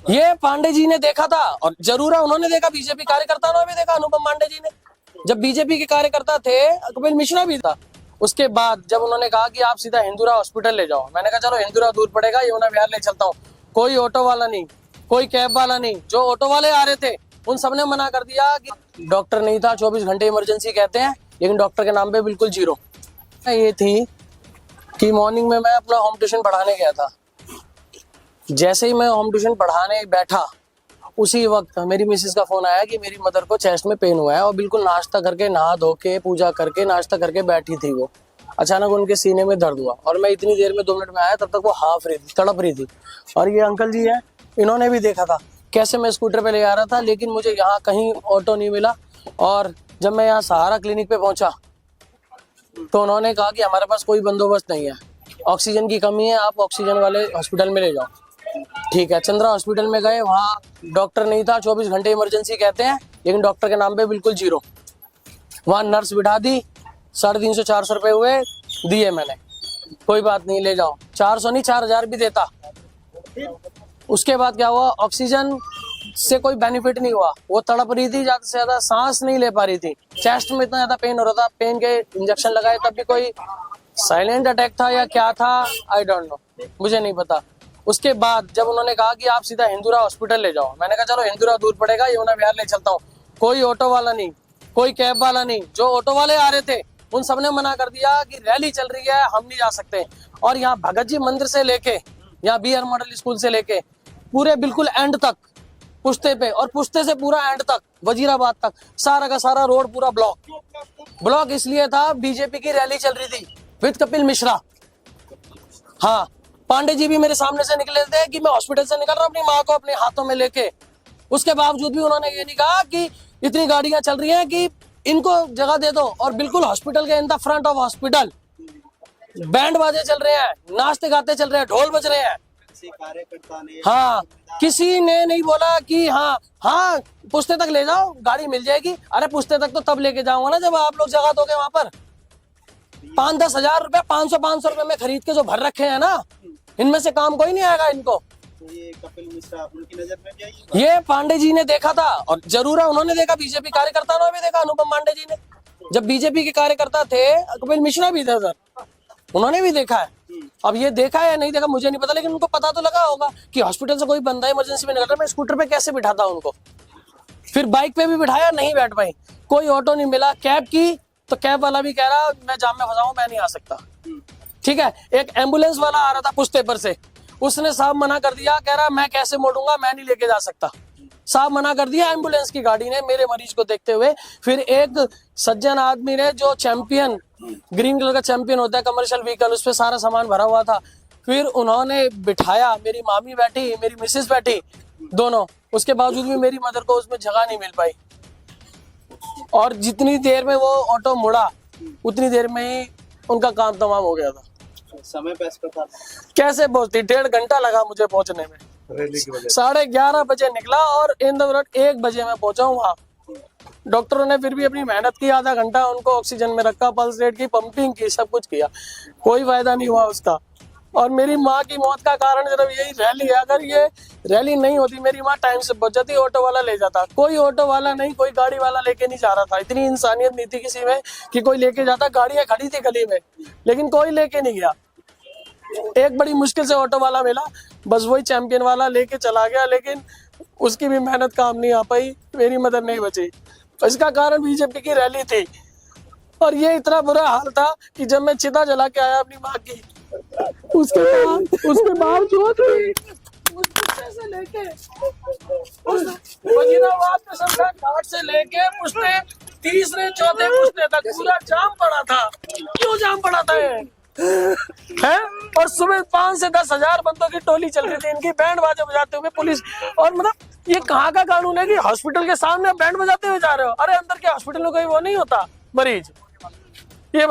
ये पांडे जी ने देखा था और जरूर है उन्होंने देखा, बीजेपी कार्यकर्ता ने भी देखा, अनुपम पांडे जी ने। जब बीजेपी के कार्यकर्ता थे, कपिल मिश्रा भी था। उसके बाद जब उन्होंने कहा कि आप सीधा हिंदुरा हॉस्पिटल ले जाओ, मैंने कहा चलो हिंदुरा दूर पड़ेगा, यमुना विहार ले चलता हूँ। कोई ऑटो वाला नहीं, कोई कैब वाला नहीं, जो ऑटो वाले आ रहे थे उन सबने मना कर दिया कि डॉक्टर नहीं था, 24 घंटे इमरजेंसी कहते हैं, लेकिन डॉक्टर के नाम पे बिल्कुल जीरो। ये थी कि मॉर्निंग में मैं अपना होम ट्यूशन पढ़ाने गया था। जैसे ही मैं होम ट्यूशन पढ़ाने बैठा, उसी वक्त मेरी मिसेस का फोन आया कि मेरी मदर को चेस्ट में पेन हुआ है, और बिल्कुल नाश्ता करके, नहा धो के, पूजा करके, नाश्ता करके बैठी थी वो। अचानक उनके सीने में दर्द हुआ और मैं इतनी देर में 2 मिनट में आया, तब तक वो हाफ रही थी, तड़प रही थी। और ये अंकल जी है, इन्होंने भी देखा था कैसे मैं स्कूटर पे ले आ रहा था, लेकिन मुझे यहाँ कहीं ऑटो नहीं मिला। और जब मैं यहाँ सहारा क्लिनिक पे पहुंचा तो उन्होंने कहा कि हमारे पास कोई बंदोबस्त नहीं है, ऑक्सीजन की कमी है, आप ऑक्सीजन वाले हॉस्पिटल में ले जाओ। ठीक है, चंद्रा हॉस्पिटल में गए, वहाँ डॉक्टर नहीं था, 24 घंटे इमरजेंसी कहते हैं, लेकिन डॉक्टर के नाम पे बिल्कुल जीरो। वहाँ नर्स बिठा दी, 350-400 रुपए हुए, दिए मैंने, कोई बात नहीं ले जाओ। 400 नहीं, 4000 भी देता। उसके बाद क्या हुआ, ऑक्सीजन से कोई बेनिफिट नहीं हुआ, वो तड़प रही थी, ज्यादा से ज्यादा सांस नहीं ले पा रही थी, चेस्ट में इतना ज्यादा पेन हो रहा था, पेन के इंजेक्शन लगाए तब भी कोई साइलेंट अटैक था या क्या था, आई डोंट नो, मुझे नहीं पता। उसके बाद जब उन्होंने कहा कि आप सीधा हिंदुरा हॉस्पिटल ले जाओ, मैंने कहा चलो हिंदुरा दूर पड़ेगा, यमुना विहार ले चलता हूँ। कोई ऑटो वाला नहीं, कोई कैब वाला नहीं, जो ऑटो वाले आ रहे थे उन सबने मना कर दिया कि रैली चल रही है, हम नहीं जा सकते। और यहाँ भगत जी मंदिर से लेके, यहाँ BR मॉडल स्कूल से लेके पूरे बिल्कुल एंड तक, पुश्ते पे, और पुश्ते से पूरा एंड तक, वजीराबाद तक, सारा का सारा रोड पूरा ब्लॉक इसलिए था, बीजेपी की रैली चल रही थी विद कपिल मिश्रा। हाँ, पांडे जी भी मेरे सामने से निकले थे कि मैं हॉस्पिटल से निकल रहा हूँ अपनी माँ को अपने हाथों में लेके। उसके बावजूद भी उन्होंने ये नहीं कहा कि इतनी गाड़ियां चल रही हैं कि इनको जगह दे दो, और बिल्कुल हॉस्पिटल के in the front of hospital band बाजे चल रहे हैं, नाचते गाते चल रहे हैं, ढोल बज रहे हैं। कार्यकर्ता ने, हाँ, किसी ने नहीं बोला कि हाँ पुश्ते तक ले जाओ, गाड़ी मिल जाएगी। अरे पुश्ते तक तो तब लेके जाऊंगा ना जब आप लोग जगह दोगे वहां पर। 5-10 हजार रुपए, 500 रुपए में खरीद के जो भर रखे हैं ना, इनमें से काम कोई नहीं आएगा इनको। तो ये कपिल मिश्रा उनकी नजर में भी आई? ये पांडे जी ने देखा था और जरूर है उन्होंने देखा, बीजेपी कार्यकर्ता ने भी देखा, अनुपम पांडे जी ने। जब बीजेपी के कार्यकर्ता थे, कपिल मिश्रा भी थे सर, उन्होंने भी देखा है। अब ये देखा है या नहीं देखा मुझे नहीं पता, लेकिन उनको पता तो लगा होगा कि हॉस्पिटल से कोई बंदा इमरजेंसी में निकल रहा, मैं स्कूटर पे कैसे बिठाता उनको। फिर बाइक पे भी बिठाया, नहीं बैठ पाई, कोई ऑटो नहीं मिला। कैब की तो कैब वाला भी कह रहा मैं जाम में फंसा हूं, मैं नहीं आ सकता। ठीक है, एक एम्बुलेंस वाला आ रहा था पुश्ते पर से, उसने साहब मना कर दिया, कह रहा मैं कैसे मोड़ूंगा, मैं नहीं लेके जा सकता। साहब मना कर दिया एम्बुलेंस की गाड़ी ने मेरे मरीज को देखते हुए। फिर एक सज्जन आदमी ने, जो चैंपियन, ग्रीन कलर का चैंपियन होता है कमर्शियल व्हीकल, उस पर सारा सामान भरा हुआ था, फिर उन्होंने बिठाया, मेरी मामी बैठी, मेरी मिसेस बैठी, दोनों। उसके बावजूद भी मेरी मदर को उसमें जगह नहीं मिल पाई, और जितनी देर में वो ऑटो मुड़ा उतनी देर में ही उनका काम तमाम हो गया था। समय पे अस्पताल कैसे पहुंचती, 1.5 घंटा लगा मुझे पहुंचने में। 11:30 बजे निकला और इन द 1 बजे मैं पहुंचा हूँ वहाँ। डॉक्टरों ने फिर भी अपनी मेहनत की, आधा घंटा उनको ऑक्सीजन में रखा, पल्स रेट की, पंपिंग की, सब कुछ किया, कोई फायदा नहीं हुआ उसका। और मेरी माँ की मौत का कारण सिर्फ यही रैली है। अगर ये रैली नहीं होती, मेरी माँ टाइम से पहुंच जाती, ऑटो वाला ले जाता। कोई ऑटो वाला नहीं, कोई गाड़ी वाला लेके नहीं जा रहा था। इतनी इंसानियत नहीं थी किसी में कि कोई लेके जाता। गाड़ियां खड़ी थी गली में, लेकिन कोई लेके नहीं गया। एक बड़ी मुश्किल से ऑटो वाला मिला, बस वही चैंपियन वाला लेके चला गया, लेकिन उसकी भी मेहनत काम नहीं आ पाई, मेरी मदद नहीं बची। इसका कारण बीजेपी की रैली थी। और ये इतना बुरा हाल था कि जब मैं चिता जला के आया अपनी माँ की, उसके बावजूद से लेके वजीराबाद में शमशान घाट से लेके पुश्ते, तीसरे चौथे पुश्ते तक पूरा जाम पड़ा था। क्यों जाम पड़ा था है? और सुबह 5 से 10 हजार बंदों की टोली चल रही थी इनकी, बैंड बाजे बजाते हुए पुलिस। और मतलब ये कहाँ का कानून है कि हॉस्पिटल के सामने बैंड बजाते हुए जा रहे हो? अरे अंदर के हॉस्पिटल में कोई वो नहीं होता मरीज, ये